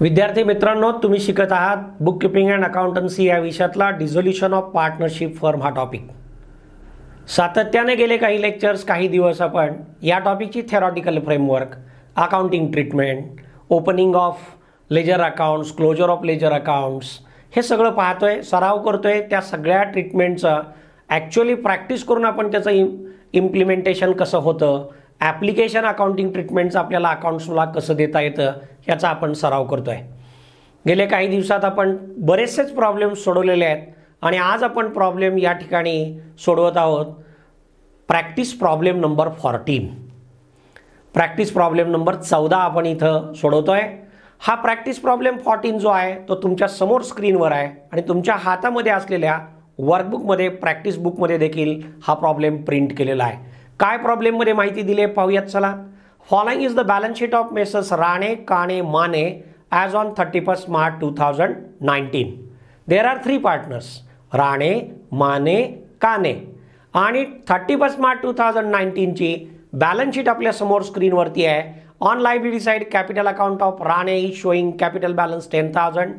विद्यार्थी मित्रांनो, तुम्ही शिकत आहात बुक कीपिंग अँड अकाउंटन्सी या विषयातला डिझोल्युशन ऑफ पार्टनरशिप फर्म हा टॉपिक. सातत्याने गेले काही लेक्चर्स, काही दिवस आपण या टॉपिकची theoretical framework, accounting treatment, opening of ledger accounts, closure of ledger accounts हे सगळं पाहतोय, सराव करतोय. त्या सगळ्या ट्रीटमेंटचं ॲक्च्युअली प्रॅक्टिस करून आपण त्याचं इम्प्लिमेंटेशन कसं होतं, ॲप्लिकेशन अकाउंटिंग ट्रीटमेंटचं आपल्याला अकाउंट्सला कसं देता येतं ह्याचा आपण सराव करतो आहे. गेले काही दिवसात आपण बरेचसेच प्रॉब्लेम सोडवलेले आहेत आणि आज आपण प्रॉब्लेम या ठिकाणी सोडवत आहोत. Practice problem number 14. Practice problem number 14 आपण इथं सोडवतो आहे. हा प्रॅक्टिस प्रॉब्लेम 14 जो आहे तो तुमच्या समोर स्क्रीनवर आहे आणि तुमच्या हातामध्ये असलेल्या वर्कबुकमध्ये, प्रॅक्टिस बुकमध्ये देखील हा प्रॉब्लेम प्रिंट केलेला आहे. काय प्रॉब्लेममध्ये माहिती दिली आहे पाहूयात. चला. Following is the balance sheet of messrs Rane, Kane, Mane as on 31 March 2019. There are 3 partners, Rane, Mane, काने. आणि 31 मार्च 2019ची बॅलन्स शीट आपल्या समोर स्क्रीनवरती आहे. On liability side capital account of Rane is showing capital balance 10,000.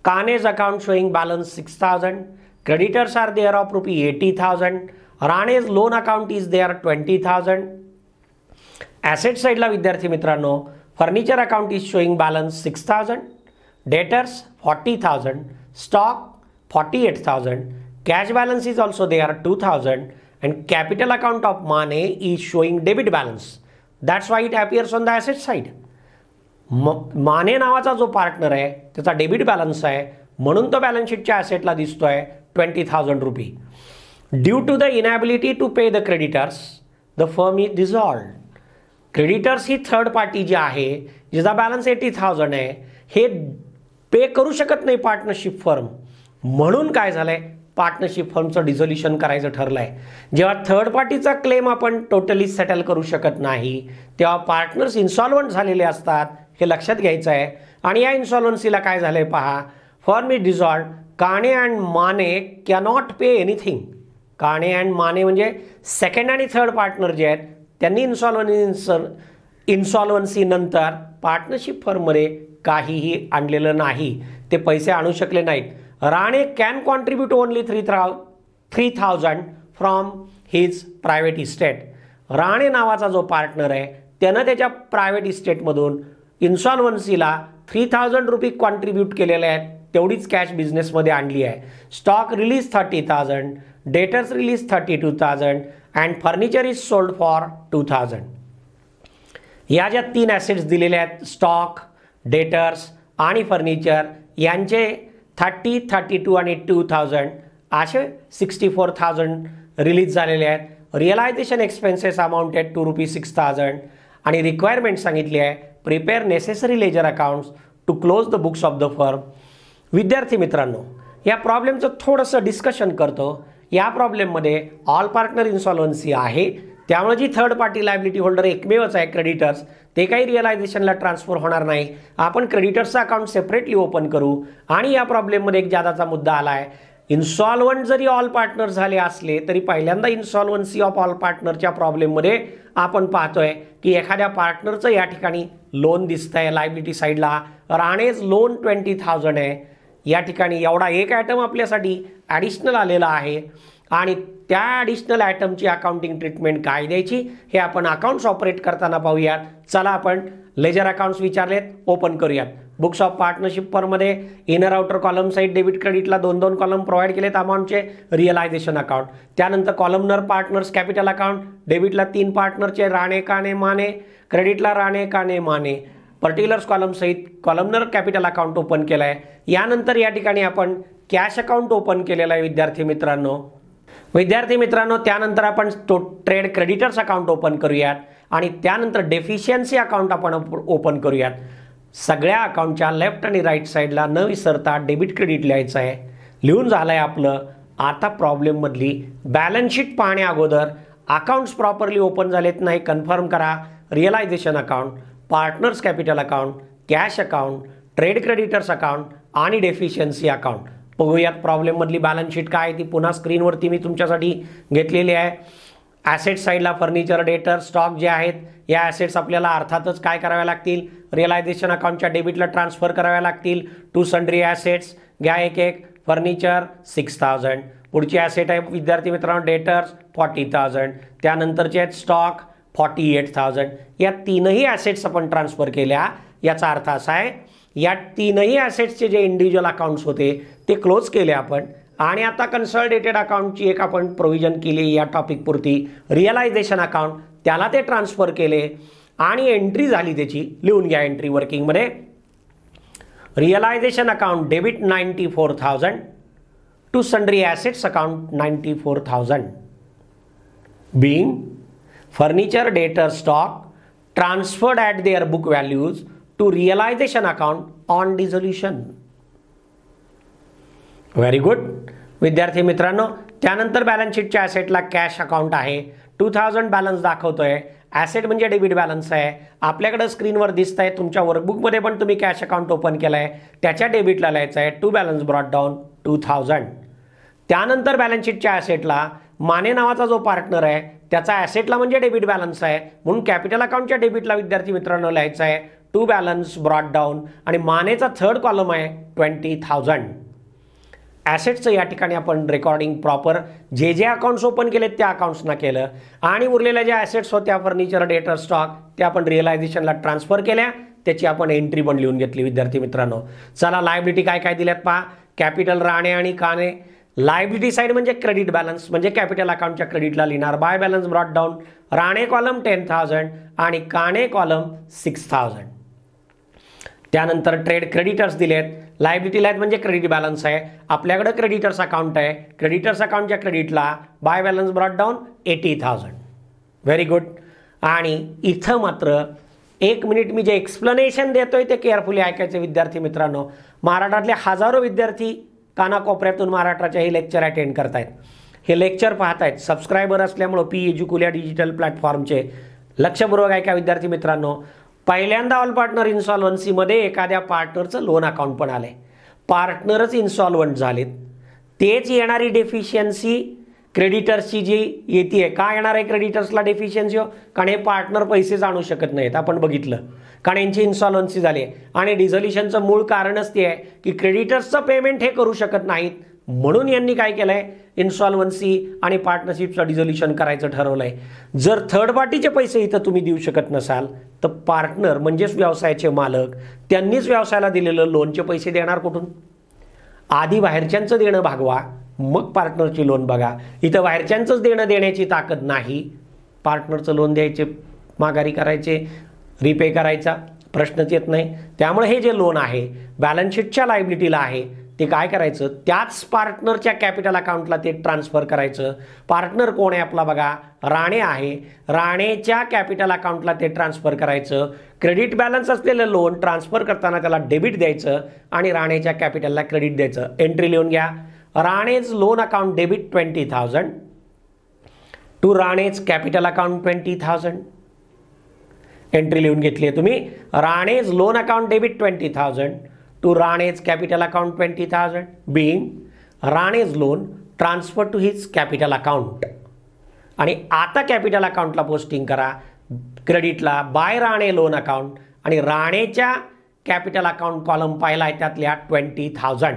Kane's account showing balance 6,000. Creditors are there of ₹80,000. Rane's loan account is there 20,000. Asset साईडला विद्यार्थी मित्रांनो furniture account is showing balance 6,000. Debtors 40,000. Stock 48,000. Cash balance is also there 2,000. And capital account of Mane is showing debit balance. That's why it appears on the asset side. Mane नावाचा जो partner आहे त्याचा debit balance आहे म्हणून तो balance शीटच्या ॲसेटला दिसतोय ₹20,000. Due to the inability to pay the creditors the firm is dissolved. Creditors ही थर्ड पार्टी जी आहे जिचा बॅलन्स 80,000 आहे हे पे करू शकत नाही पार्टनरशिप फर्म. म्हणून काय झालंय, पार्टनरशिप फर्मचं डिझोल्युशन करायचं ठरलं आहे. जेव्हा थर्ड पार्टीचा क्लेम आपण टोटली सेटल करू शकत नाही तेव्हा पार्टनर्स इन्सॉल्वंट झालेले असतात, हे लक्षात घ्यायचं आहे. आणि या इन्सॉल्वन्सीला काय झालंय पहा. Firm is dissolved. Kane and Mane cannot pay anything. Kane and Mane म्हणजे सेकंड आणि थर्ड पार्टनर जे आहेत त्यांनी इन्सॉल्वन्सी नंतर पार्टनरशिप फर्ममध्ये काहीही आणलेलं नाही, ते पैसे आणू शकले नाहीत. Rane can contribute only 3,000 from his private estate. Rane नावाचा जो पार्टनर आहे त्यानं त्याच्या प्रायव्हेट इस्टेटमधून इन्सॉल्वन्सीला ₹3,000 कॉन्ट्रीब्यूट केलेले आहेत, तेवढीच कॅश बिझनेसमध्ये आणली आहे. Stock release 30,000. Debtors release 32,000 and furniture is sold for 2,000. या ज्या 3 ॲसेट्स दिलेल्या आहेत, स्टॉक, डेटर्स आणि फर्निचर, यांचे 30, 32 आणि 2,000 असे 64,000 रिलीज झालेले आहेत. रिअलायझेशन एक्सपेन्सेस अमाऊंटेड टू ₹6,000 आणि रिक्वायरमेंट सांगितली आहे prepare necessary ledger accounts to close the books of the firm. विद्यार्थी मित्रांनो, या प्रॉब्लेमचं थोडंसं डिस्कशन करतो. या प्रॉब्लेममध्ये ऑल पार्टनर इन्सॉल्वन्सी आहे, त्यामुळे जी थर्ड पार्टी लायबिलिटी होल्डर एकमेवच आहे क्रेडिटर्स, ते काही रिअलायझेशनला ट्रान्सफर होणार नाही. आपण क्रेडिटर्सचं अकाउंट सेपरेटली ओपन करू. आणि या प्रॉब्लेममध्ये एक जादाचा मुद्दा आला आहे, इन्सॉल्वंट जरी ऑल पार्टनर झाले असले तरी पहिल्यांदा इन्सॉल्वन्सी ऑफ ऑल पार्टनरच्या प्रॉब्लेममध्ये आपण पाहतोय की एखाद्या पार्टनरचं या ठिकाणी लोन दिसतं आहे लायबिलिटी साईडला. राणेज लोन 20,000 आहे. या ठिकाणी एवढा एक आयटम आपल्यासाठी ॲडिशनल आलेला आहे आणि त्या ॲडिशनल आयटमची अकाउंटिंग ट्रीटमेंट काय द्यायची हे आपण अकाउंट्स ऑपरेट करताना पाहूयात. चला, आपण लेजर अकाउंट्स विचारलेत, ओपन करूयात. बुक्स ऑफ पार्टनरशिप फर्ममध्ये inner outer column side debit क्रेडिटला 2-2 कॉलम प्रोव्हाइड केलेत अमाऊंटचे. रिअलायझेशन अकाउंट, त्यानंतर कॉलमनर पार्टनर्स कॅपिटल अकाउंट, डेबिटला 3 पार्टनरचे राणे, काणे, माने, क्रेडिटला राणे, काणे, माने. पर्टिक्युलर्स कॉलम सहित कॉलमनर कॅपिटल अकाउंट ओपन केलं आहे. यानंतर या ठिकाणी आपण कॅश अकाउंट ओपन केलेलं आहे विद्यार्थी मित्रांनो. त्यानंतर आपण ट्रेड क्रेडिटर्स अकाउंट ओपन करूयात आणि त्यानंतर डेफिशियन्सी अकाउंट आपण ओपन करूयात. सगळ्या अकाउंटच्या लेफ्ट आणि राईट साईडला न विसरता डेबिट क्रेडिट लिहायचं आहे. लिहून झालं आहे आपलं. आता प्रॉब्लेममधली बॅलन्स शीट पाहण्या अगोदर अकाउंट्स प्रॉपरली ओपन झालेत नाही कन्फर्म करा. Realisation account, partners capital account, cash account, trade creditors account आणि डेफिशियन्सी अकाउंट. बघूयात प्रॉब्लेममधली बॅलन्स शीट काय आहे ती पुन्हा स्क्रीनवरती मी तुमच्यासाठी घेतलेली आहे. ॲसेट साईडला फर्निचर, डेटर, स्टॉक जे आहेत या ॲसेट्स आपल्याला अर्थातच काय कराव्या लागतील, रिअलायझेशन अकाउंटच्या डेबिटला ट्रान्सफर कराव्या लागतील. टू सन्ड्री ॲसेट्स घ्या एक एक. फर्निचर 6000. पुढची ॲसेट आहे विद्यार्थी मित्रांनो डेटर्स 40,000. त्यानंतरचे आहेत स्टॉक 48,000. या तीनही ॲसेट्स आपण ट्रान्सफर केल्या. याचा अर्थ असा आहे या तीनही ॲसेट्सचे जे इंडिव्हिज्युअल अकाउंट्स होते ते क्लोज केले आपण आणि आता कन्सॉलिडेटेड अकाउंटची एक आपण प्रोव्हिजन केली या टॉपिकपुरती, रिअलायझेशन अकाउंट, त्याला ते ट्रान्सफर केले आणि एंट्री झाली त्याची. लिहून घ्या एंट्री वर्किंगमध्ये. Realisation account debit 94,000 to sundry assets account 94,000. being furniture, debtor, stock transferred at their book values to realization account on dissolution. Very good विद्यार्थी मित्रांनो. त्यानंतर बॅलन्स शीटच्या ॲसेटला कॅश अकाउंट आहे. 2000 बॅलन्स दाखवतोय. ॲसेट म्हणजे डेबिट बॅलन्स आहे. आपल्याकडे स्क्रीनवर दिसत आहे. तुमच्या वर्कबुकमध्ये पण तुम्ही कॅश अकाउंट ओपन केलं आहे. त्याच्या डेबिटला लिहायचं आहे टू बॅलन्स ब्रॉट डाऊन 2000. त्यानंतर बॅलन्स शीटच्या ॲसेटला माने नावाचा जो पार्टनर आहे त्याचा ॲसेटला म्हणजे डेबिट बॅलन्स आहे म्हणून कॅपिटल अकाउंटच्या डेबिटला विद्यार्थी मित्रांनो लिहायचं आहे टू बॅलन्स ब्रॉट डाऊन आणि मानेचा थर्ड कॉलम आहे 20,000. ॲसेटचं या ठिकाणी आपण रेकॉर्डिंग प्रॉपर जे जे अकाउंट्स ओपन केलेत त्या अकाउंट्सना केलं आणि उरलेल्या ज्या ॲसेट्स होत्या फर्निचर, डेटर, स्टॉक त्या आपण रिअलायझेशनला ट्रान्सफर केल्या. त्याची आपण एंट्री पण लिहून घेतली विद्यार्थी मित्रांनो. चला लायबिलिटी काय काय दिल्यात पहा. कॅपिटल राणे आणि काने. लायबिलिटी साईड म्हणजे क्रेडिट बॅलन्स म्हणजे कॅपिटल अकाउंटच्या क्रेडिटला लिहिणार by balance brought down. Rane column 10,000 आणि काने कॉलम 6,000. त्यानंतर ट्रेड क्रेडिटर्स दिलेत. लायबिलिटी आहेत म्हणजे क्रेडिट बॅलन्स आहे. आपल्याकडे क्रेडिटर्स अकाउंट आहे. क्रेडिटर्स अकाउंटच्या क्रेडिटला by balance brought down 80,000. Very good. आणि इथं मात्र एक मिनिट मी जे एक्सप्लेनेशन देतोय ते केअरफुली ऐकायचे विद्यार्थी मित्रांनो. महाराष्ट्रातले हजारो विद्यार्थी कानाकोपऱ्यातून महाराष्ट्राच्या हे लेक्चर अटेंड करतायत. हे लेक्चर पाहतायत सबस्क्रायबर असल्यामुळं पी एज्युकुलिया डिजिटल प्लॅटफॉर्मचे. लक्षपूर्वक ऐका विद्यार्थी मित्रांनो. पहिल्यांदा ऑल पार्टनर इन्सॉल्वन्सीमध्ये एखाद्या पार्टनरचं लोन अकाउंट पण आलंय. पार्टनरच इन्सॉल्वंट झालेत. तेच येणारी डेफिशियन्सी क्रेडिटर्सची जी येते. का येणार आहे क्रेडिटर्सला डेफिशियन्सी हो? कारण हे पार्टनर पैसेच आणू शकत नाहीत. आपण बघितलं कारण यांची इन्सॉल्वन्सी झाली आहे आणि डिझोल्युशनचं मूळ कारणच ते आहे की क्रेडिटर्सचं पेमेंट हे करू शकत नाहीत म्हणून यांनी काय केलं आहे इन्सॉल्वन्सी आणि पार्टनरशिपचं डिझोल्युशन करायचं ठरवलं आहे. जर थर्ड पार्टीचे पैसे इथं तुम्ही देऊ शकत नसाल तर पार्टनर म्हणजेच व्यवसायाचे मालक त्यांनीच व्यवसायाला दिलेलं लोनचे पैसे देणार कुठून? आधी बाहेरच्यांचं देणं भागवा मग पार्टनरची लोन बघा. इथं बाहेरच्यांचंच देणं देण्याची ताकद नाही. पार्टनरचं लोन द्यायचे, माघारी करायचे, रिपे करायचा प्रश्नच येत नाही. त्यामुळे हे जे लोन आहे बॅलन्स शीटच्या लायबिलिटीला आहे ते काय करायचं त्याच पार्टनरच्या कॅपिटल अकाउंटला ते ट्रान्सफर करायचं. पार्टनर कोण आहे आपला बघा राणे आहे. राणेच्या कॅपिटल अकाउंटला ते ट्रान्सफर करायचं. क्रेडिट बॅलन्स असलेलं लोन ट्रान्सफर करताना त्याला डेबिट द्यायचं आणि राणेच्या कॅपिटलला क्रेडिट द्यायचं. एंट्री लिहून घ्या. Rane's loan account debit 20,000 to Rane's capital account 20,000. Entry लिहून घेतली आहे तुम्ही. Rane's loan account debit 20,000 to Rane's capital account 20,000 being Rane's loan transfer to his capital account. आणि आता कॅपिटल अकाउंटला पोस्टिंग करा क्रेडिटला बाय राणे लोन अकाउंट आणि राणेच्या कॅपिटल अकाउंट कॉलम पाहिला आहे त्यातल्या 20,000.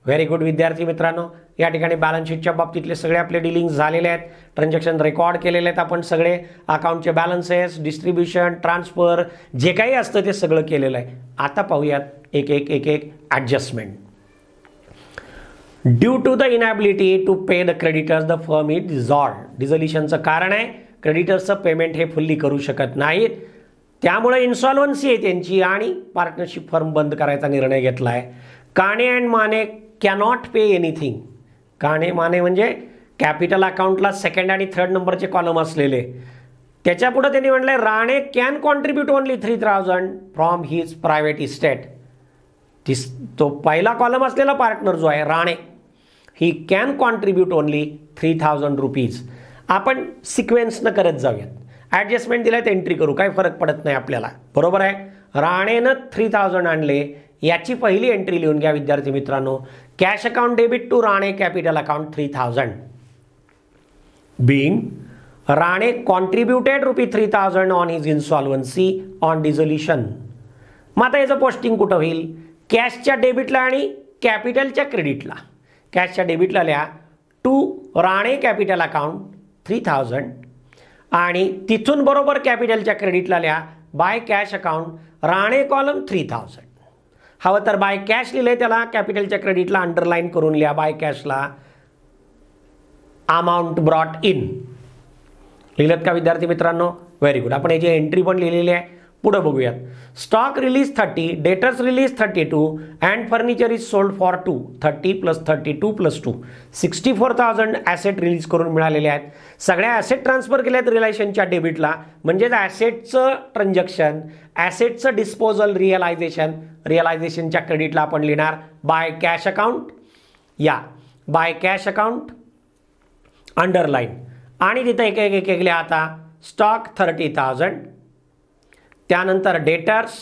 व्हेरी गुड विद्यार्थी मित्रांनो. या ठिकाणी बॅलन्स शीटच्या बाबतीतले सगळे आपले डिलिंग्स झालेले आहेत. ट्रान्झॅक्शन रेकॉर्ड केलेले आहेत आपण सगळे. अकाउंटचे बॅलन्सेस, डिस्ट्रीब्युशन, ट्रान्सफर जे काही असतं ते सगळं केलेलं आहे. आता पाहूयात एक एक एक एक adjustment. Due to the inability to pay the creditors the firm is dissolved. डिझोल्युशनचं कारण आहे क्रेडिटर्सचं पेमेंट हे फुल्ली करू शकत नाहीत. त्यामुळे इन्सॉल्वन्सी आहे त्यांची आणि पार्टनरशिप फर्म बंद करायचा निर्णय घेतला आहे. Kane and Mane cannot pay anything. Kane Mane म्हणजे कॅपिटल अकाउंटला सेकंड आणि थर्ड नंबरचे कॉलम असलेले. त्याच्या पुढे त्यांनी म्हटलंय Rane can contribute only 3,000 from his private estate. तो पहिला कॉलम असलेला पार्टनर जो आहे Rane he can contribute only 3,000 rupees. आपण सिक्वेन्सनं करत जाऊयात. ॲडजस्टमेंट दिल्यात एंट्री करू काही फरक पडत नाही आपल्याला. बरोबर आहे. राणेनं 3,000 आणले याची पहिली एंट्री लिहून घ्या विद्यार्थी मित्रांनो. Cash account debit to Rane capital account 3,000 being Rane contributed ₹3,000 on his insolvency on dissolution. मग आता याचं पोस्टिंग कुठं होईल? कॅशच्या डेबिटला आणि कॅपिटलच्या क्रेडिटला. कॅशच्या डेबिटला लिहा टू राणे कॅपिटल अकाउंट 3,000 आणि तिथून बरोबर कॅपिटलच्या क्रेडिटला लिहा by cash account Rane column 3,000. हवं तर बाय कॅश लिहिले, त्याला कॅपिटलच्या क्रेडिटला अंडरलाईन करून लिहा बाय कॅशला अमाऊंट ब्रॉट इन. लिहिलं का विद्यार्थी मित्रांनो? Very good. आपण याची एंट्री पण लिहिलेली आहे. पुढे बघूयात. Stock realise 30, debtors realise 32 and furniture is sold for 2. 30 + 32 + 2 64,000 asset realise करून मिळालेले आहेत. सगळ्या ॲसेट ट्रान्सफर केल्यात रिलायन्सच्या डेबिटला, म्हणजेच ॲसेटचं ट्रान्झॅक्शन, ॲसेटचं डिस्पोजल, रिअलायझेशनच्या क्रेडिटला आपण लिहिणार बाय कॅश अकाउंट. या बाय कॅश अकाउंट अंडरलाईन आणि तिथं एक एक एक लिहा. आता स्टॉक 30,000, त्यानंतर डेटर्स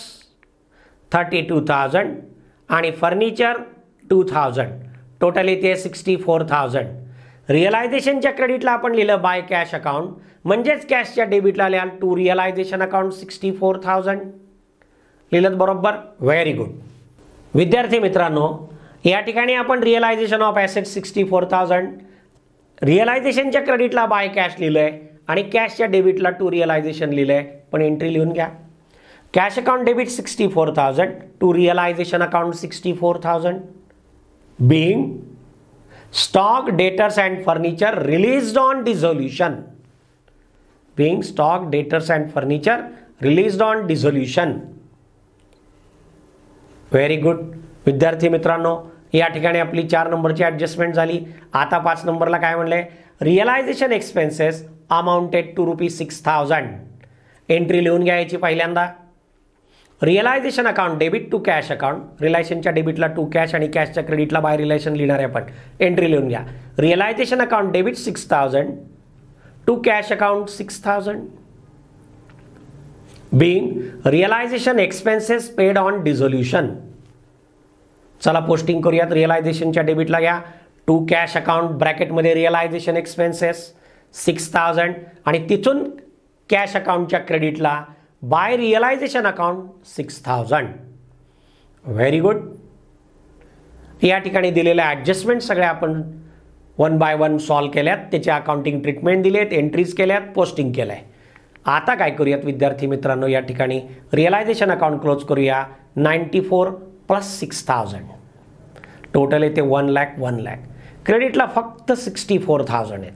32,000 आणि फर्निचर 2,000, टोटल इथे 64,000. रिअलायझेशनच्या क्रेडिटला आपण लिहिलं बाय कॅश अकाउंट, म्हणजेच कॅशच्या डेबिटला लिहाल टू रिअलायझेशन अकाउंट 64,000. लिहिलं बरोबर? Very good. विद्यार्थी मित्रांनो, या ठिकाणी आपण रिअलायझेशन ऑफ ॲसेट 64,000, रिअलायझेशनच्या क्रेडिटला बाय कॅश लिहिलंय आणि कॅशच्या डेबिटला टू रिअलायझेशन लिहिलंय. पण एंट्री लिहून घ्या. Cash account debit 64,000 to realisation account 64,000 being stock, debtors and furniture released on dissolution. Being stock, debtors and furniture released on dissolution. Very good. विद्यार्थी मित्रांनो, या ठिकाणी आपली 4 नंबरची ॲडजस्टमेंट झाली. आता 5 नंबरला काय म्हणले? Realisation expenses amounted to ₹6,000. Entry लिहून घ्यायची पहिल्यांदा. Realisation account debit to cash account, रिलायन्सच्या डेबिटला टू कॅश आणि कॅशच्या क्रेडिटला बाय रिलेशन लिहिणार आहे आपण. एंट्री लिहून घ्या. Realisation account debit 6,000 to cash account 6,000 being realisation expenses paid on dissolution. चला पोस्टिंग करूयात. रिअलायझेशनच्या डेबिटला घ्या टू कॅश अकाउंट ब्रॅकेटमध्ये रिअलायझेशन एक्सपेन्सेस 6,000 आणि तिथून कॅश अकाउंटच्या क्रेडिटला by realisation account 6,000. Very good. या ठिकाणी दिलेल्या ॲडजस्टमेंट सगळ्या आपण 1 बाय 1 सॉल्व केल्यात, त्याचे अकाउंटिंग ट्रीटमेंट दिलेत, एंट्रीज केल्यात, पोस्टिंग केलं आहे. आता काय करूयात विद्यार्थी मित्रांनो? या ठिकाणी रिअलायझेशन अकाउंट क्लोज करूया. 94 + 6,000, टोटल येते 1 लाख. क्रेडिटला फक्त 64,000 आहेत.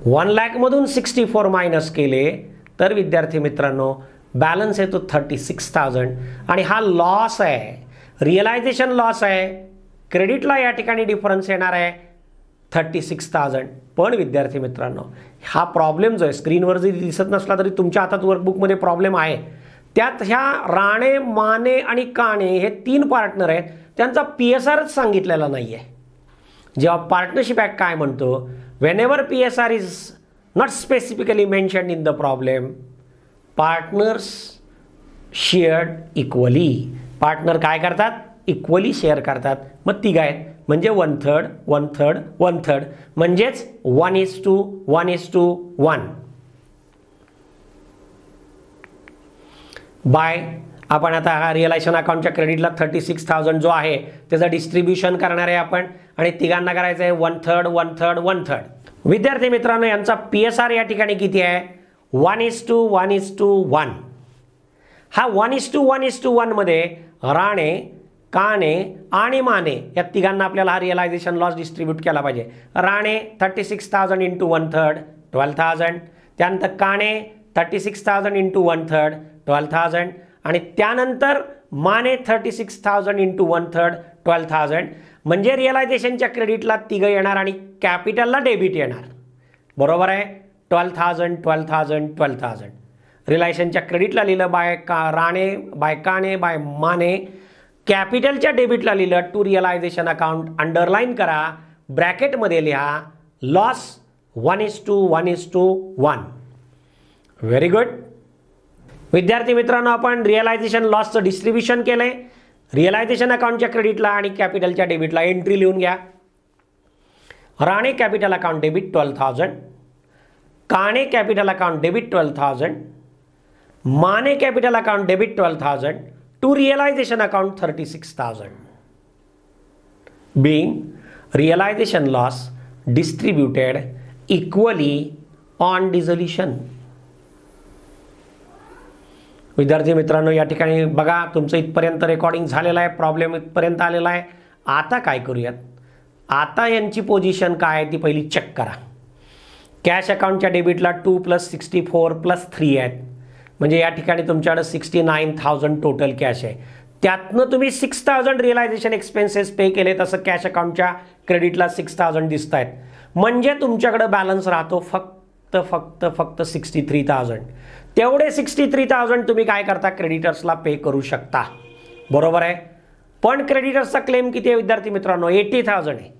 1 लाखमधून 64 मायनस केले तर विद्यार्थी मित्रांनो बॅलन्स येतो 36,000 आणि हा लॉस आहे, रिअलायझेशन लॉस आहे. क्रेडिटला या ठिकाणी डिफरन्स येणार आहे 36,000. पण विद्यार्थी मित्रांनो, हा प्रॉब्लेम जो आहे स्क्रीनवर जरी दिसत नसला तरी तुमच्या हातात वर्कबुकमध्ये प्रॉब्लेम आहे. त्यात ह्या राणे, माने आणि काणे हे 3 पार्टनर आहेत, त्यांचा PSRच सांगितलेला नाही आहे. जेव्हा पार्टनरशिप ॲक्ट काय म्हणतो? Whenever PSR is not specifically mentioned in the problem, partners shared equally. Partner काय करतात? इक्वली शेअर करतात. मग तिघ आहेत म्हणजे 1/3, 1/3, 1/3 म्हणजेच 1:1:1. बाय आपण आता हा रिअलायझेशन अकाउंटच्या क्रेडिटला 36,000 जो आहे त्याचं डिस्ट्रीब्युशन करणार आहे आपण आणि तिघांना करायचं आहे 1/3, 1/3, 1/3. विद्यार्थी मित्रांनो, यांचा PSR या ठिकाणी किती आहे? 1:1:1. हा 1:1:1 मध्ये राणे, काणे आणि माने या तिघांना आपल्याला हा रिअलायझेशन लॉस डिस्ट्रीब्यूट केला पाहिजे. राणे 36,000 × 1/3 12,000, त्यानंतर काणे 36,000 × 1/3 12,000 आणि त्यानंतर माने 36,000 × 1/3 12,000. म्हणजे रिअलायझेशनच्या क्रेडिटला तिघ येणार आणि कॅपिटलला डेबिट येणार. बरोबर आहे? 12,000 12,000 12,000. रिलायन्सच्या क्रेडिटला लिहिलं by Rane, by Kane, by Mane. कॅपिटलच्या डेबिटला लिहिलं टू रिअलायझेशन अकाउंट. अंडरलाईन करा, ब्रॅकेटमध्ये लिहा लॉस 1:1:1. Very good. विद्यार्थी मित्रांनो, आपण रिअलायझेशन लॉसचं डिस्ट्रीब्युशन केलंय. रिअलायझेशन अकाउंटच्या क्रेडिटला आणि कॅपिटलच्या डेबिटला एंट्री लिहून घ्या. Rane capital account debit 12,000, Kane capital account debit 12,000, Mane capital account debit 12,000 to realization account 36,000, being realization loss distributed equally on dissolution. विद्यार्थी मित्रांनो, या ठिकाणी बघा तुमचं इथपर्यंत रेकॉर्डिंग झालेलं आहे, प्रॉब्लेम इथपर्यंत आलेला आहे. आता काय करूयात, आता यांची पोझिशन काय आहे ती पहिली चेक करा. कॅश अकाउंटच्या डेबिटला 2 + 64 + 3 आहेत, म्हणजे या ठिकाणी तुमच्याकडे 69,000 टोटल कॅश आहे. त्यातनं तुम्ही 6,000 रिअलायझेशन एक्सपेन्सेस पे केले, तसं कॅश अकाउंटच्या क्रेडिटला 6,000 दिसत आहेत. म्हणजे तुमच्याकडे बॅलन्स राहतो फक्त 63,000. तेवढे 63,000 तुम्ही काय करता, क्रेडिटर्सला पे करू शकता, बरोबर आहे. पण क्रेडिटर्सचा क्लेम किती आहे विद्यार्थी मित्रांनो, 80,000 आहे.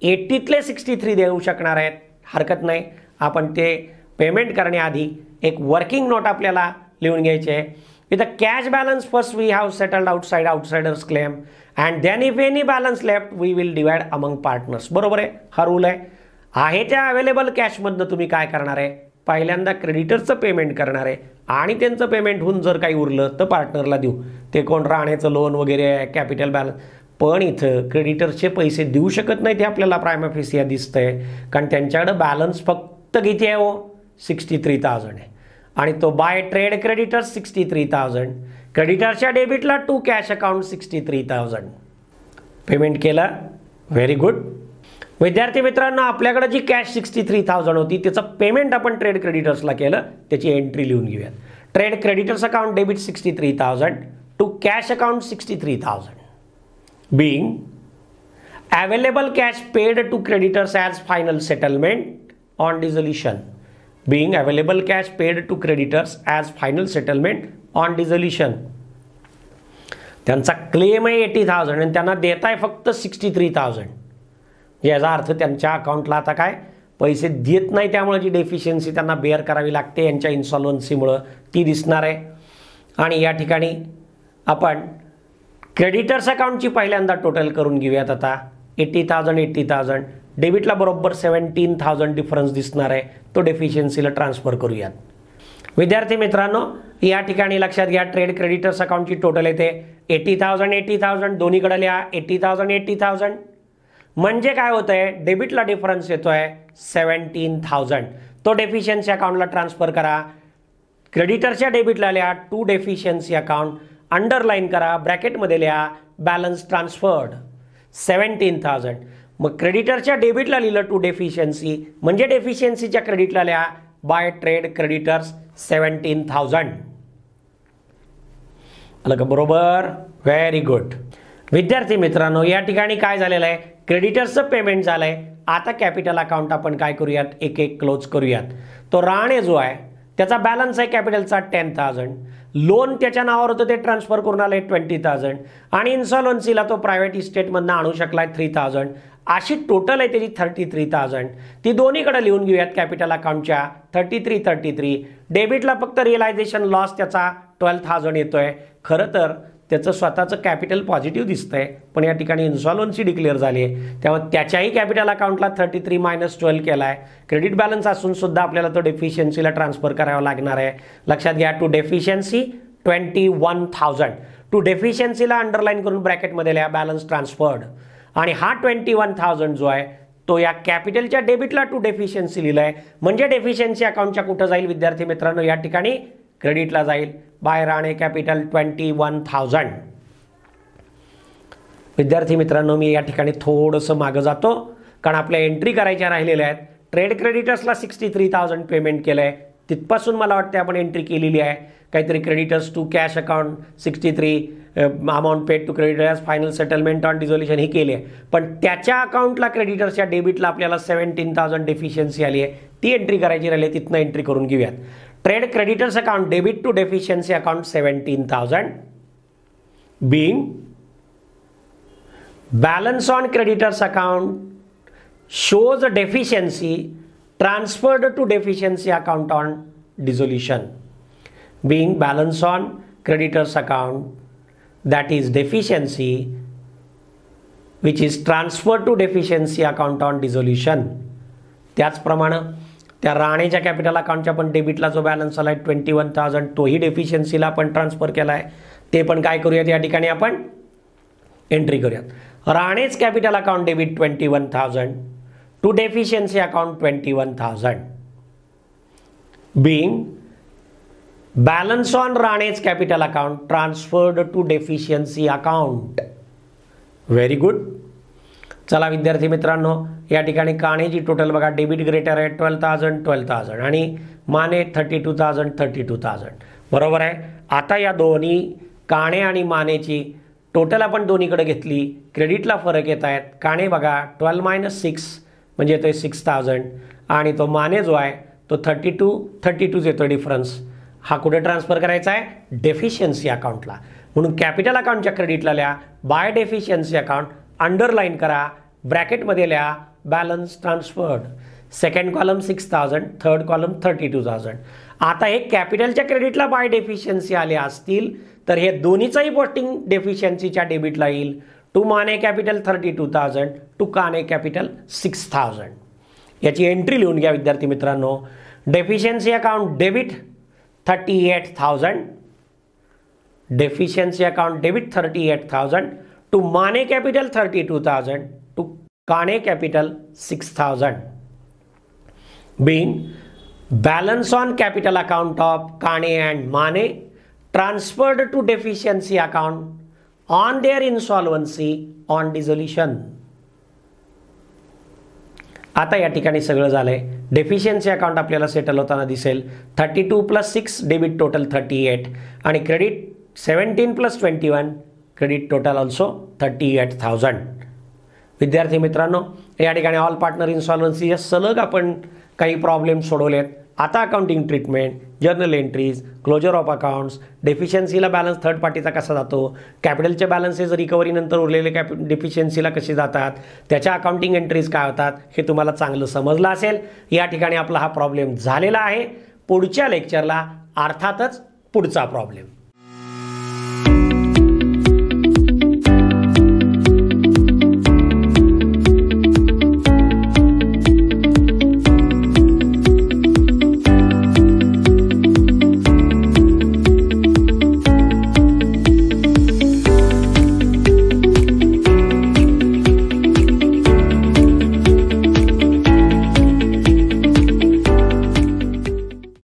80तले 63 देऊ शकणार आहेत, हरकत नाही. आपण ते पेमेंट करण्याआधी एक वर्किंग नोट आपल्याला लिहून घ्यायची आहे. With a cash balance first we have settled outsiders claim and then if any balance left we will divide among partners. बरोबर आहे, हा रूल आहे. त्या अवेलेबल कॅशमधनं तुम्ही काय करणार आहे, पहिल्यांदा क्रेडिटरचं पेमेंट करणार आहे आणि त्यांचं पेमेंट होऊन जर काही उरलं तर पार्टनरला देऊ. ते कोण राहण्याचं लोन वगैरे आहे, कॅपिटल बॅलन्स. पण इथं क्रेडिटरचे पैसे देऊ शकत नाही, ते आपल्याला प्रायमा फेसिया दिसतंय, कारण त्यांच्याकडे बॅलन्स फक्त किती आहे हो, 63,000 आहे. आणि तो बाय ट्रेड क्रेडिटर 63,000, क्रेडिटरच्या डेबिटला टू कॅश अकाउंट 63,000 पेमेंट केलं. Very good. विद्यार्थी मित्रांनो, आपल्याकडे जी कॅश 63,000 होती त्याचं पेमेंट आपण ट्रेड क्रेडिटर्सला केलं, त्याची एंट्री लिहून घेऊयात. Trade creditors account debit 63,000 to cash account 63,000, being available cash paid to creditors as final settlement on dissolution, being available cash paid to creditors as final settlement on dissolution. त्यांचा claim आहे 80,000 आणि त्यांना देत आहे फक्त 63,000. याचा अर्थ त्यांच्या अकाउंटला आता काय पैसे देत नाही, त्यामुळे जी डेफिशियन्सी त्यांना बेअर करावी लागते यांच्या इन्सॉल्वन्सीमुळं ती दिसणार आहे. आणि या ठिकाणी आपण क्रेडिटर्स अकाउंटची पहिल्यांदा टोटल करून घेऊयात. आता 80,000 डेबिटला बरोबर 17,000 डिफरन्स दिसणार आहे, तो डेफिशियन्सीला ट्रान्सफर करूयात. विद्यार्थी मित्रांनो, या ठिकाणी लक्षात घ्या, ट्रेड क्रेडिटर्स अकाउंटची टोटल येते 80,000 दोन्हीकडे लिहा 80,000. म्हणजे काय होतं आहे, डेबिटला डिफरन्स येतो आहे 17,000, तो डेफिशियन्सी अकाउंटला ट्रान्सफर करा. क्रेडिटरच्या डेबिटला लिहा टू डेफिशियन्सी अकाउंट, अंडरलाईन करा, ब्रॅकेटमध्ये लिहा बॅलन्स ट्रान्सफर्ड 17,000. मग क्रेडिटरच्या डेबिटला लिहिलं टू डेफिशियन्सी, म्हणजे डेफिशियन्सीच्या क्रेडिटला लिहा बाय ट्रेड क्रेडिटर्स 17,000. आलं का बरोबर? Very good. विद्यार्थी मित्रांनो, या ठिकाणी काय झालेलं आहे, क्रेडिटर्सचं पेमेंट झालं आहे. आता कॅपिटल अकाउंट आपण काय करूयात, एक एक क्लोज करूयात. तो राणे जो आहे त्याचा बॅलन्स आहे कॅपिटलचा 10,000, लोन त्याच्या नावावर होतं ते ट्रान्सफर करून आलं 20,000 आणि इन्सॉल्वन्सीला तो प्रायव्हेट इस्टेटमधनं आणू शकला 3,000. अशी टोटल आहे त्याची 33,000. ती दोन्हीकडे लिहून घेऊयात कॅपिटल अकाउंटच्या 33. डेबिटला फक्त रिअलायझेशन लॉस त्याचा 12,000 येतोय. खरं तर त्याचं स्वतःचं कॅपिटल पॉझिटिव्ह दिसतंय, पण या ठिकाणी इन्सॉल्वन्सी डिक्लेअर झाली आहे, त्यामुळे त्याच्याही कॅपिटल अकाउंटला 33 - 12 केला आहे. क्रेडिट बॅलन्स असून सुद्धा आपल्याला तो डेफिशियन्सीला ट्रान्सफर करावा लागणार आहे. लक्षात घ्या, टू डेफिशियन्सी 21,000. टू डेफिशियन्सीला अंडरलाईन करून ब्रॅकेटमध्ये लिहा बॅलन्स ट्रान्सफर्ड. आणि हा 21,000 जो आहे तो या कॅपिटलच्या डेबिटला टू डेफिशियन्सी लिहिला आहे, म्हणजे डेफिशियन्सी अकाउंटच्या कुठं जाईल विद्यार्थी मित्रांनो, या ठिकाणी क्रेडिटला जाईल बाय राणे कॅपिटल 21,000. विद्यार्थी मित्रांनो, मी या ठिकाणी थोडंसं मागं जातो, कारण आपल्या एंट्री करायच्या राहिलेल्या आहेत. ट्रेड क्रेडिटर्सला 63,000 पेमेंट केलं आहे, तिथपासून मला वाटते आपण एंट्री केलेली आहे. काहीतरी creditors to cash account 63 amount paid to creditors final settlement on dissolution हे केले आहे. पण त्याच्या अकाउंटला क्रेडिटर्सच्या डेबिटला आपल्याला 17,000 डेफिशियन्सी आली आहे, ती एंट्री करायची राहिली, तिथनं एंट्री करून घेऊयात. Trade creditors account debit to deficiency account 17,000, being balance on creditors account shows a deficiency transferred to deficiency account on dissolution, being balance on creditors account that is deficiency which is transferred to deficiency account on dissolution. त्याचप्रमाणे त्या राणेच्या capital अकाउंटच्या पण डेबिटला जो balance आला आहे 21,000 तोही डेफिशियन्सीला आपण transfer केला आहे, ते पण काय करूयात या ठिकाणी आपण एंट्री करूयात. राणेच capital account debit 21,000 to deficiency account 21,000 being balance on Rane's capital account transferred to deficiency account. Very good. चला विद्यार्थी मित्रांनो, या ठिकाणी काणेची टोटल बघा, डेबिट ग्रेटर आहे 12,000 आणि माने 32,000. बरोबर आहे. आता या दोन्ही काणे आणि मानेची टोटल आपण दोन्हीकडे घेतली, क्रेडिटला फरक येत आहेत. काणे बघा 12 - 6 म्हणजे येतोय 6,000 आणि तो माने जो आहे तो 32 येतो डिफरन्स. हा कुठे ट्रान्सफर करायचा आहे? डेफिशियन्सी अकाउंटला. म्हणून कॅपिटल अकाउंटच्या क्रेडिटला लिहा बाय डेफिशियन्सी अकाउंट, अंडरलाईन करा, ब्रॅकेटमध्ये लिहा balance transferred. Second column 6,000, third column 32,000. आता हे कॅपिटलच्या क्रेडिटला बाय डेफिशियन्सी आले असतील तर हे दोन्हीचाही पोस्टिंग डेफिशियन्सीच्या डेबिटला येईल. To Mane capital 32,000 to Kane capital 6,000. याची एंट्री लिहून घ्या विद्यार्थी मित्रांनो. Deficiency account debit 38,000, deficiency account debit 38,000 to Mane capital 32,000 to Kane capital 6,000 being balance on capital account of Kane and Mane transferred to deficiency account on their insolvency on dissolution. आता या ठिकाणी सगळं झालंय. डेफिशियन्सी अकाउंट आपल्याला सेटल होताना दिसेल. 32 + 6 debit total 38 आणि credit 17 + 21 credit total also 38,000. विद्यार्थी मित्रांनो, या ठिकाणी ऑल पार्टनर इन्सॉल्वन्सी सलग आपण काही प्रॉब्लेम सोडवलेत. आता accounting treatment, journal entries, closure of accounts, डेफिशियन्सीला बॅलन्स थर्ड पार्टीचा कसा जातो, कॅपिटलचे बॅलन्सेस रिकव्हरी नंतर उरलेले डेफिशियन्सीला कसे जातात, त्याच्या अकाउंटिंग एंट्रीज काय होतात हे तुम्हाला चांगलं समजलं असेल. या ठिकाणी आपला हा प्रॉब्लेम झालेला आहे. पुढच्या लेक्चरला अर्थातच पुढचा प्रॉब्लेम.